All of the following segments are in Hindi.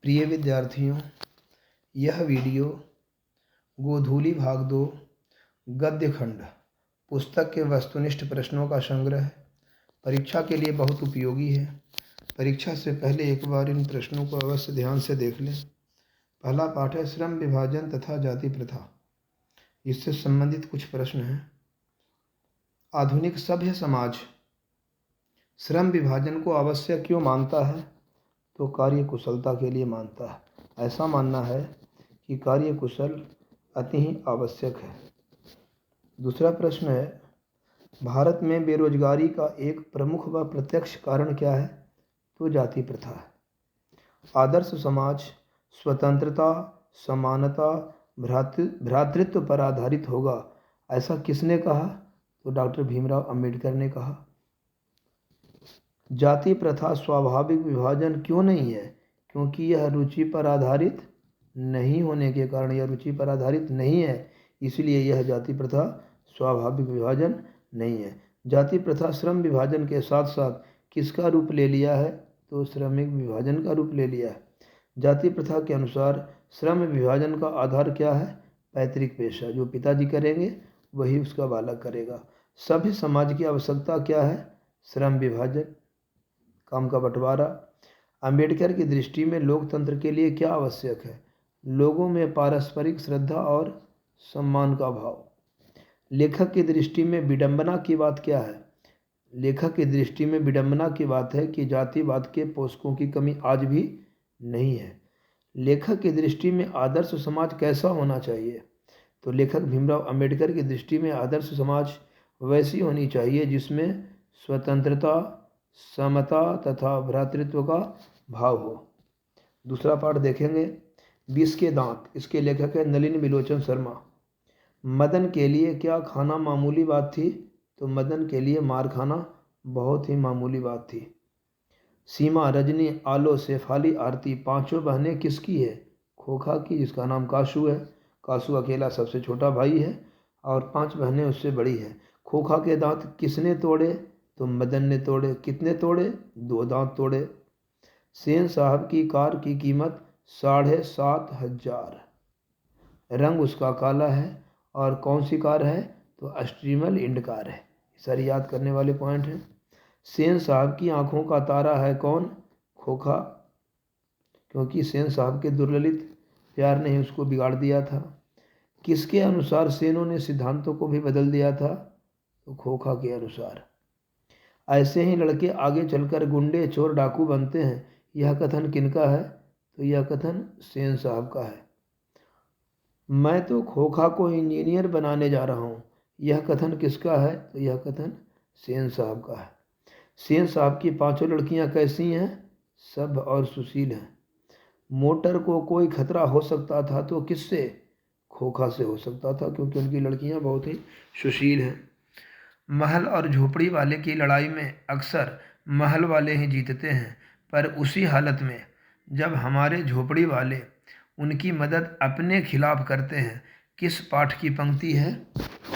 प्रिय विद्यार्थियों, यह वीडियो गोधूली भाग 2 गद्य खंड पुस्तक के वस्तुनिष्ठ प्रश्नों का संग्रह है। परीक्षा के लिए बहुत उपयोगी है। परीक्षा से पहले एक बार इन प्रश्नों को अवश्य ध्यान से देख लें। पहला पाठ है श्रम विभाजन तथा जाति प्रथा। इससे संबंधित कुछ प्रश्न हैं। आधुनिक सभ्य समाज श्रम विभाजन को आवश्यक क्यों मानता है? तो कार्य कुशलता के लिए मानता है। ऐसा मानना है कि कार्य कुशल अति ही आवश्यक है। दूसरा प्रश्न है, भारत में बेरोजगारी का एक प्रमुख व प्रत्यक्ष कारण क्या है? तो जाति प्रथा है। आदर्श समाज स्वतंत्रता, समानता, भ्रातृत्व पर आधारित होगा, ऐसा किसने कहा? तो डॉक्टर भीमराव अंबेडकर ने कहा। जाति प्रथा स्वाभाविक विभाजन क्यों नहीं है? क्योंकि यह रुचि पर आधारित नहीं होने के कारण, यह रुचि पर आधारित नहीं है, इसलिए यह जाति प्रथा स्वाभाविक विभाजन नहीं है। जाति प्रथा श्रम विभाजन के साथ साथ किसका रूप ले लिया है? तो श्रमिक विभाजन का रूप ले लिया है। जाति प्रथा के अनुसार श्रम विभाजन का आधार क्या है? पैतृक पेशा। जो पिताजी करेंगे वही उसका बालक करेगा। सभ्य समाज की आवश्यकता क्या है? श्रम विभाजन, काम का बंटवारा। अंबेडकर की दृष्टि में लोकतंत्र के लिए क्या आवश्यक है? लोगों में पारस्परिक श्रद्धा और सम्मान का भाव। लेखक की दृष्टि में विडंबना की बात क्या है? लेखक की दृष्टि में विडंबना की बात है कि जातिवाद के पोषकों की कमी आज भी नहीं है। लेखक की दृष्टि में आदर्श समाज कैसा होना चाहिए? तो लेखक भीमराव अंबेडकर की दृष्टि में आदर्श समाज वैसी होनी चाहिए जिसमें स्वतंत्रता, समता तथा भ्रातृत्व का भाव हो। दूसरा पाठ देखेंगे, विष के दांत। इसके लेखक है नलिनी बिलोचन शर्मा। मदन के लिए क्या खाना मामूली बात थी? तो मदन के लिए मार खाना बहुत ही मामूली बात थी। सीमा, रजनी, आलो, शेफाली, आरती पांचों बहनें किसकी है? खोखा की, जिसका नाम कासू है। कासू अकेला सबसे छोटा भाई है और 5 बहनें उससे बड़ी हैं। खोखा के दांत किसने तोड़े? तो मदन ने तोड़े। कितने तोड़े? 2 दांत तोड़े। सेन साहब की कार की कीमत 7,500। रंग उसका काला है और कौन सी कार है? तो स्ट्रीमल इंड कार है। सारी याद करने वाले पॉइंट हैं। सेन साहब की आंखों का तारा है कौन? खोखा, क्योंकि सेन साहब के दुर्ललित प्यार ने उसको बिगाड़ दिया था। किसके अनुसार सेनों ने सिद्धांतों को भी बदल दिया था? तो खोखा के अनुसार। ऐसे ही लड़के आगे चलकर गुंडे, चोर, डाकू बनते हैं, यह कथन किनका है? तो यह कथन सेन साहब का है। मैं तो खोखा को इंजीनियर बनाने जा रहा हूँ, यह कथन किसका है? तो यह कथन सेन साहब का है। सेन साहब की 5 लड़कियाँ कैसी हैं? सभ्य और सुशील हैं। मोटर को कोई खतरा हो सकता था तो किससे? खोखा से हो सकता था, क्योंकि उनकी लड़कियाँ बहुत ही सुशील हैं। महल और झोपड़ी वाले की लड़ाई में अक्सर महल वाले ही जीतते हैं, पर उसी हालत में जब हमारे झोपड़ी वाले उनकी मदद अपने खिलाफ करते हैं। किस पाठ की पंक्ति है?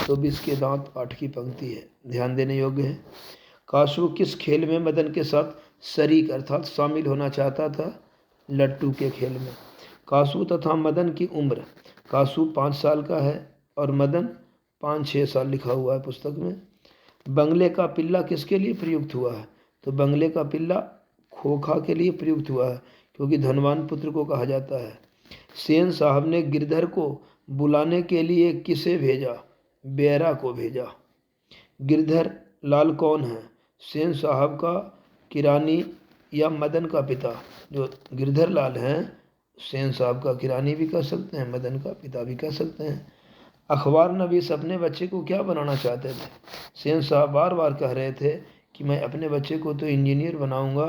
तो विष के दांत पाठ की पंक्ति है, ध्यान देने योग्य है। कासू किस खेल में मदन के साथ शरीक अर्थात शामिल होना चाहता था? लट्टू के खेल में। कासू तथा मदन की उम्र, कासू 5 साल का है और मदन 5-6 साल लिखा हुआ है पुस्तक में। बंगले का पिल्ला किसके लिए प्रयुक्त हुआ है? तो बंगले का पिल्ला खोखा के लिए प्रयुक्त हुआ है, क्योंकि धनवान पुत्र को कहा जाता है। सेन साहब ने गिरधर को बुलाने के लिए किसे भेजा? बेरा को भेजा। गिरधर लाल कौन है? सेन साहब का किरानी या मदन का पिता? जो गिरधर लाल हैं, सेन साहब का किरानी भी कह सकते हैं, मदन का पिता भी कह सकते हैं। अखबार नवीस अपने बच्चे को क्या बनाना चाहते थे? सेन साहब बार बार कह रहे थे कि मैं अपने बच्चे को तो इंजीनियर बनाऊंगा।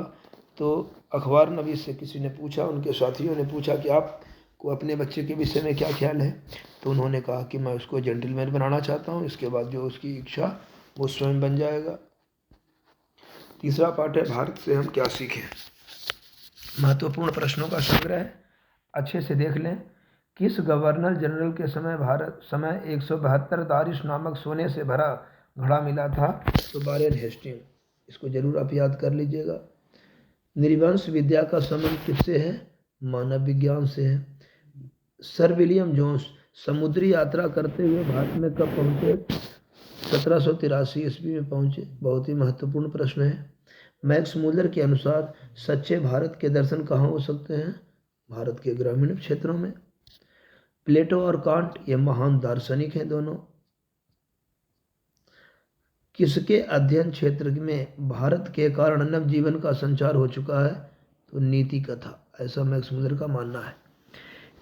तो अखबार नवीस से किसी ने पूछा, उनके साथियों ने पूछा कि आपको अपने बच्चे के विषय में क्या ख्याल है? तो उन्होंने कहा कि मैं उसको जेंटलमैन बनाना चाहता हूँ, इसके बाद जो उसकी इच्छा वो स्वयं बन जाएगा। तीसरा पाठ है भारत से हम क्या सीखें। महत्वपूर्ण प्रश्नों का संग्रह है, अच्छे से देख लें। किस गवर्नर जनरल के समय 172 दारिश नामक सोने से भरा घड़ा मिला था? तो वारेन हेस्टिंग। इसको जरूर आप याद कर लीजिएगा। निर्वंश विद्या का संबंध किससे है? मानव विज्ञान से है। सर विलियम जोन्स समुद्री यात्रा करते हुए भारत में कब पहुंचे? 1783 ईस्वी में पहुंचे। बहुत ही महत्वपूर्ण प्रश्न है। मैक्स मूलर के अनुसार सच्चे भारत के दर्शन कहाँ हो सकते हैं? भारत के ग्रामीण क्षेत्रों में। प्लेटो और कांट ये महान दार्शनिक हैं दोनों। किसके अध्ययन क्षेत्र में भारत के कारण नवजीवन का संचार हो चुका है? तो नीति कथा, ऐसा मैक्स मूलर का मानना है।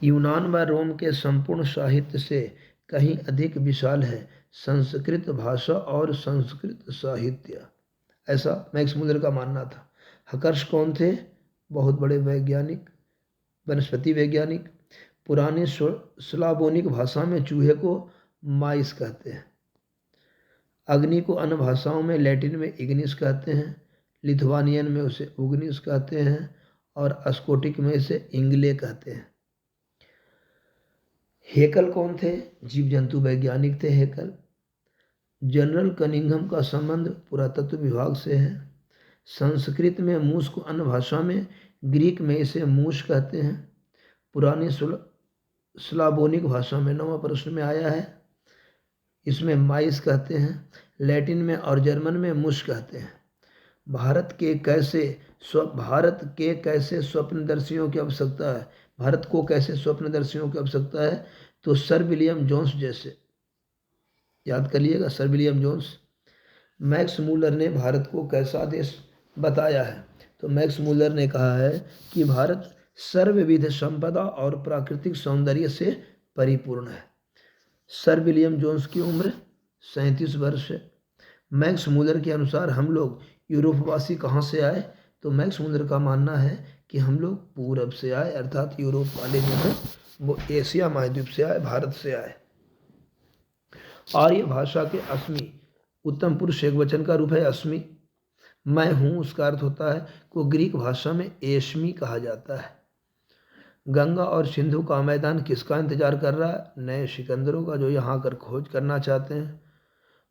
यूनान व रोम के संपूर्ण साहित्य से कहीं अधिक विशाल है संस्कृत भाषा और संस्कृत साहित्य, ऐसा मैक्स मूलर का मानना था। हकर्ष कौन थे? बहुत बड़े वैज्ञानिक, वनस्पति वैज्ञानिक। पुरानी स्लावोनिक भाषा में चूहे को माइस कहते हैं। अग्नि को अन्य भाषाओं में लैटिन में इग्निस कहते हैं, लिथुआनियन में उसे उग्निस कहते हैं और स्कोटिक में इसे इंग्ले कहते हैं। हेकल कौन थे? जीव जंतु वैज्ञानिक थे हेकल। जनरल कनिंघम का संबंध पुरातत्व विभाग से है। संस्कृत में मूस को अन्य भाषा में ग्रीक में इसे मूस कहते हैं। पुरानी स्लावोनिक भाषा में 9वां प्रश्न में आया है, इसमें माइस कहते हैं। लैटिन में और जर्मन में मुश कहते हैं। भारत के कैसे स्वप्नदर्शियों की आवश्यकता है? भारत को कैसे स्वप्नदर्शियों की आवश्यकता है? तो सर विलियम जोन्स जैसे, याद करिएगा sir William Jones. Max Müller ने भारत को कैसा देश बताया है? तो मैक्स मूलर ने कहा है कि भारत सर्वविध संपदा और प्राकृतिक सौंदर्य से परिपूर्ण है। सर विलियम जोन्स की उम्र 37 वर्ष है। मैक्स मूलर के अनुसार हम लोग यूरोपवासी कहाँ से आए? तो मैक्स मूलर का मानना है कि हम लोग पूरब से आए, अर्थात यूरोप वाले जो हैं वो एशिया महाद्वीप से आए, भारत से आए। आर्य भाषा के अस्मि उत्तम पुरुष एकवचन का रूप है अस्मि। मैं हूँ उसका अर्थ होता है को ग्रीक भाषा में एशमी कहा जाता है। गंगा और सिंधु का मैदान किसका इंतजार कर रहा है? नए सिकंदरों का, जो यहाँ आकर खोज करना चाहते हैं।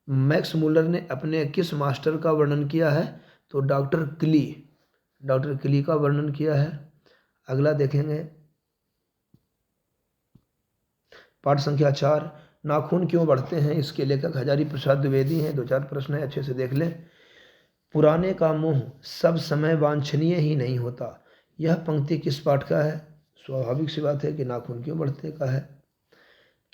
मैक्स मूलर ने अपने किस मास्टर का वर्णन किया है? तो डॉक्टर क्ली का वर्णन किया है। अगला देखेंगे पाठ संख्या 4, नाखून क्यों बढ़ते हैं? इसके लेखक हजारी प्रसाद द्विवेदी हैं। 2-4 प्रश्न है, अच्छे से देख लें। पुराने का मोह सब समय वांछनीय ही नहीं होता। यह पंक्ति किस पाठ का है? स्वाभाविक सी बात है कि नाखून क्यों बढ़ते का है।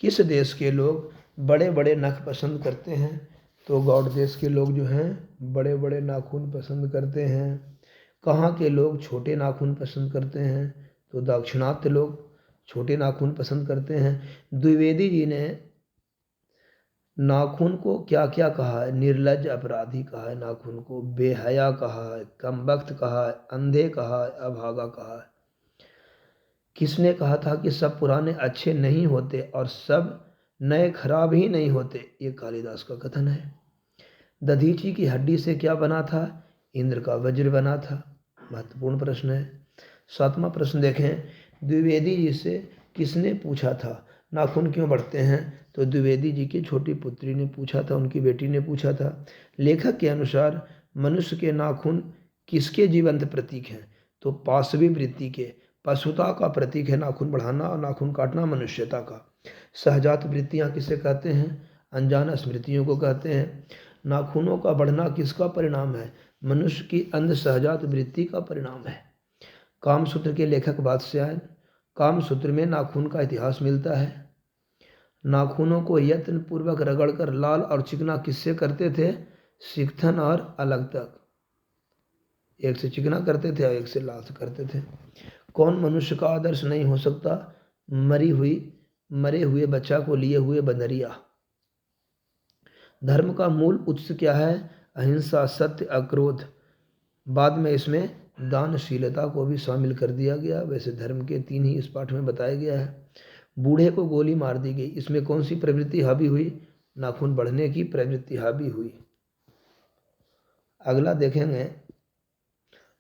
किस देश के लोग बड़े बड़े नख पसंद करते हैं? तो गौड़ देश के लोग जो हैं बड़े बड़े नाखून पसंद करते हैं। कहाँ के लोग छोटे नाखून पसंद करते हैं? तो दाक्षिणात्य लोग छोटे नाखून पसंद करते हैं। द्विवेदी जी ने नाखून को क्या क्या कहा है? निर्लज्ज अपराधी कहा है नाखून को, बेहया कहा है, कमबख्त कहा है, अंधे कहा है, अभागा कहा है। किसने कहा था कि सब पुराने अच्छे नहीं होते और सब नए खराब ही नहीं होते? ये कालिदास का कथन है। दधीची की हड्डी से क्या बना था? इंद्र का वज्र बना था। महत्वपूर्ण प्रश्न है। 7वां प्रश्न देखें, द्विवेदी जी से किसने पूछा था नाखून क्यों बढ़ते हैं? तो द्विवेदी जी की छोटी पुत्री ने पूछा था, उनकी बेटी ने पूछा था। लेखक के अनुसार मनुष्य के नाखून किसके जीवंत प्रतीक हैं? तो पाशवी वृत्ति के, पशुता का प्रतीक है नाखून बढ़ाना और नाखून काटना मनुष्यता का। सहजात वृत्तियाँ किसे कहते हैं? अनजान स्मृतियों को कहते हैं। नाखूनों का बढ़ना किसका परिणाम है? मनुष्य की अंध सहजात वृत्ति का परिणाम है। कामसूत्र के लेखक वात्स्यायन। कामसूत्र में नाखून का इतिहास मिलता है। नाखूनों को यत्न पूर्वक रगड़कर लाल और चिकना किससे करते थे? शिकथन और अलग तक। एक से चिकना करते थे और एक से लाल से करते थे। कौन मनुष्य का आदर्श नहीं हो सकता? मरे हुए बच्चा को लिए हुए बंदरिया। धर्म का मूल उत्स क्या है? अहिंसा, सत्य, अक्रोध। बाद में इसमें दानशीलता को भी शामिल कर दिया गया। वैसे धर्म के 3 ही इस पाठ में बताया गया है। बूढ़े को गोली मार दी गई, इसमें कौन सी प्रवृत्ति हावी हुई? नाखून बढ़ने की प्रवृत्ति हावी हुई। अगला देखेंगे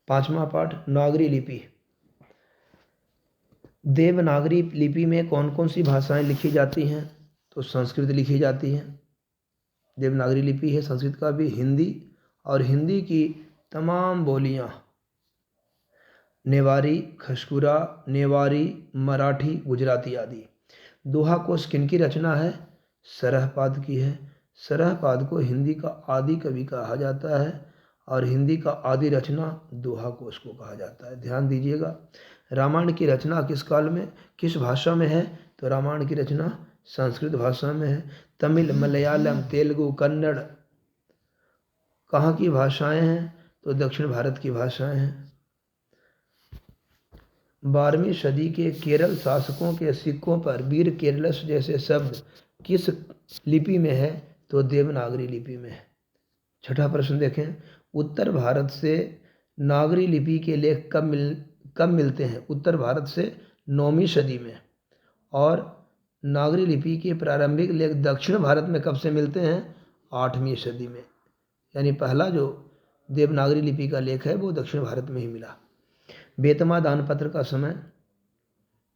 5वां पाठ, नागरी लिपि। देवनागरी लिपि में कौन कौन सी भाषाएं लिखी जाती हैं? तो संस्कृत लिखी जाती है। देवनागरी लिपि है संस्कृत का भी, हिंदी और हिंदी की तमाम बोलियां नेवारी, खशकुरा, नेवारी, मराठी, गुजराती आदि। दोहा कोश किनकी रचना है? सरहपाद की है। सरहपाद को हिंदी का आदि कवि कहा जाता है और हिंदी का आदि रचना दोहा कोश को कहा जाता है। ध्यान दीजिएगा। रामायण की रचना किस काल में, किस भाषा में है? तो रामायण की रचना संस्कृत भाषा में है। तमिल, मलयालम, तेलुगु, कन्नड़ कहाँ की भाषाएं हैं? तो दक्षिण भारत की भाषाएं हैं। 12वीं सदी के केरल शासकों के सिक्कों पर वीर केरलस जैसे शब्द किस लिपि में है? तो देवनागरी लिपि में है। छठा प्रश्न देखें, उत्तर भारत से नागरी लिपि के लेख कब मिलते हैं? उत्तर भारत से 9वीं सदी में, और नागरी लिपि के प्रारंभिक लेख दक्षिण भारत में कब से मिलते हैं? 8वीं सदी में। यानी पहला जो देवनागरी लिपि का लेख है वो दक्षिण भारत में ही मिला। बेतमा दानपत्र का समय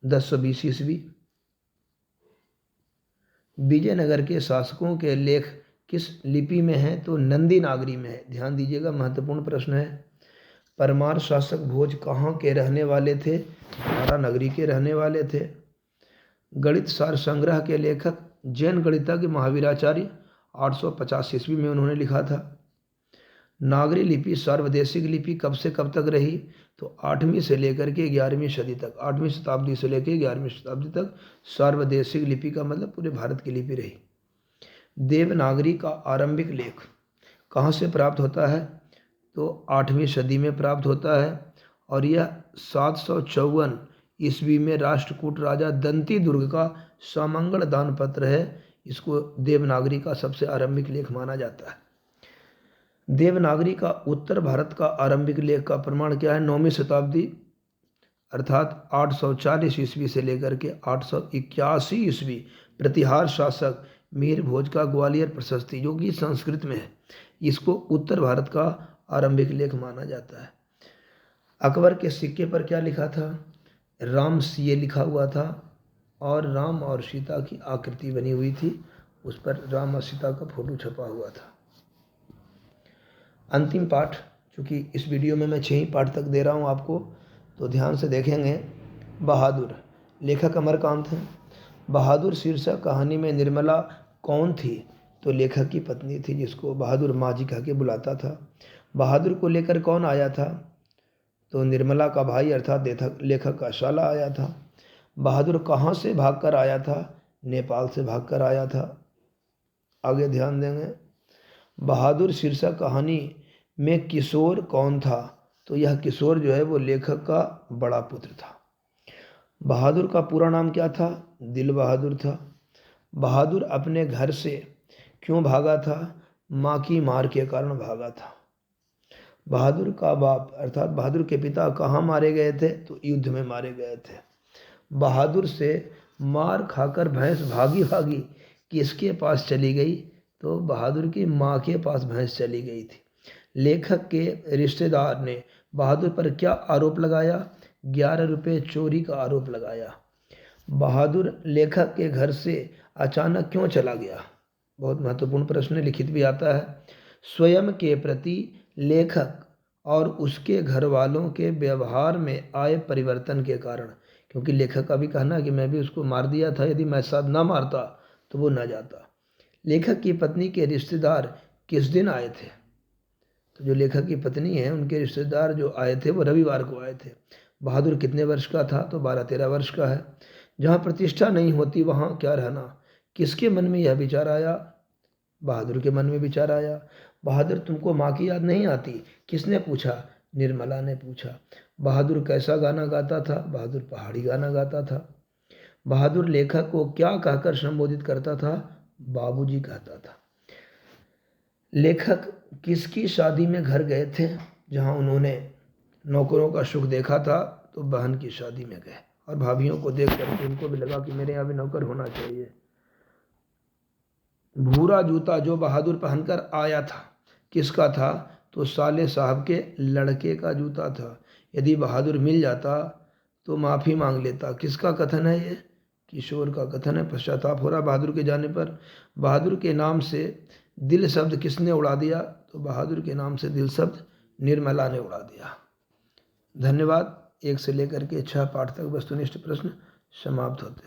1020 ईस्वी। विजयनगर के शासकों के लेख किस लिपि में है? तो नंदी नागरी में है। ध्यान दीजिएगा, महत्वपूर्ण प्रश्न है। परमार शासक भोज कहाँ के रहने वाले थे? धारा नगरी के रहने वाले थे। गणित सार संग्रह के लेखक जैन गणितज्ञ महावीराचार्य 850 ईस्वी में उन्होंने लिखा था। नागरी लिपि सार्वदेशिक लिपि कब से कब तक रही? तो 8वीं से लेकर के 11वीं सदी तक, 8वीं शताब्दी से लेकर 11वीं शताब्दी तक सार्वदेशिक लिपि का मतलब पूरे भारत की लिपि रही। देवनागरी का आरंभिक लेख कहाँ से प्राप्त होता है? तो 8वीं सदी में प्राप्त होता है और यह 754 ईस्वी में राष्ट्रकूट राजा दंती दुर्ग का सामंगल दान पत्र है। इसको देवनागरी का सबसे आरंभिक लेख माना जाता है। देवनागरी का उत्तर भारत का आरंभिक लेख का प्रमाण क्या है? 9वीं शताब्दी अर्थात 840 ईस्वी से लेकर के 881 ईस्वी प्रतिहार शासक मीर भोज का ग्वालियर प्रशस्ति, जो कि संस्कृत में है, इसको उत्तर भारत का आरंभिक लेख माना जाता है। अकबर के सिक्के पर क्या लिखा था? राम सीए लिखा हुआ था और राम और सीता की आकृति बनी हुई थी, उस पर राम और सीता का फोटो छपा हुआ था। अंतिम पाठ, चूँकि इस वीडियो में मैं 6 ही पाठ तक दे रहा हूँ आपको, तो ध्यान से देखेंगे। बहादुर, लेखक अमरकांत हैं। बहादुर शीर्षक कहानी में निर्मला कौन थी? तो लेखक की पत्नी थी, जिसको बहादुर माँ जी कह के बुलाता था। बहादुर को लेकर कौन आया था? तो निर्मला का भाई अर्थात लेखक का साला आया था। बहादुर कहाँ से भागकर आया था? नेपाल से भागकर आया था। आगे ध्यान देंगे। बहादुर शीर्षक कहानी में किशोर कौन था? तो यह किशोर जो है वो लेखक का बड़ा पुत्र था। बहादुर का पूरा नाम क्या था? दिल बहादुर था। बहादुर अपने घर से क्यों भागा था? माँ की मार के कारण भागा था। बहादुर का बाप अर्थात बहादुर के पिता कहाँ मारे गए थे? तो युद्ध में मारे गए थे। बहादुर से मार खाकर भैंस भागी भागी किसके पास चली गई? तो बहादुर की माँ के पास भैंस चली गई थी। लेखक के रिश्तेदार ने बहादुर पर क्या आरोप लगाया? 11 रुपये चोरी का आरोप लगाया। बहादुर लेखक के घर से अचानक क्यों चला गया? बहुत महत्वपूर्ण प्रश्न, लिखित भी आता है। स्वयं के प्रति लेखक और उसके घर वालों के व्यवहार में आए परिवर्तन के कारण, क्योंकि लेखक का भी कहना कि मैं भी उसको मार दिया था, यदि मैं साथ ना मारता तो वो न जाता। लेखक की पत्नी के रिश्तेदार किस दिन आए थे? तो जो लेखक की पत्नी है उनके रिश्तेदार जो आए थे वो रविवार को आए थे। बहादुर कितने वर्ष का था? तो 12-13 वर्ष का है। जहाँ प्रतिष्ठा नहीं होती वहाँ क्या रहना? किसके मन में यह विचार आया? बहादुर के मन में विचार आया। बहादुर, तुमको माँ की याद नहीं आती? किसने पूछा? निर्मला ने पूछा। बहादुर कैसा गाना गाता था? बहादुर पहाड़ी गाना गाता था। बहादुर लेखक को क्या कहकर संबोधित करता था? बाबूजी कहता था। लेखक किसकी शादी में घर गए थे जहां उन्होंने नौकरों का सुख देखा था? तो बहन की शादी में गए और भाभियों को देख करके उनको भी लगा कि मेरे यहाँ भी नौकर होना चाहिए। भूरा जूता जो बहादुर पहनकर आया था किसका था? तो साले साहब के लड़के का जूता था। यदि बहादुर मिल जाता तो माफ़ी मांग लेता। किसका कथन है ये? किशोर का कथन है। पश्चाताप हो रहा बहादुर के जाने पर। बहादुर के नाम से दिल शब्द किसने उड़ा दिया? तो बहादुर के नाम से दिल शब्द निर्मला ने उड़ा दिया। धन्यवाद। 1 से लेकर के 6 पाठ तक वस्तुनिष्ठ प्रश्न समाप्त होते हैं।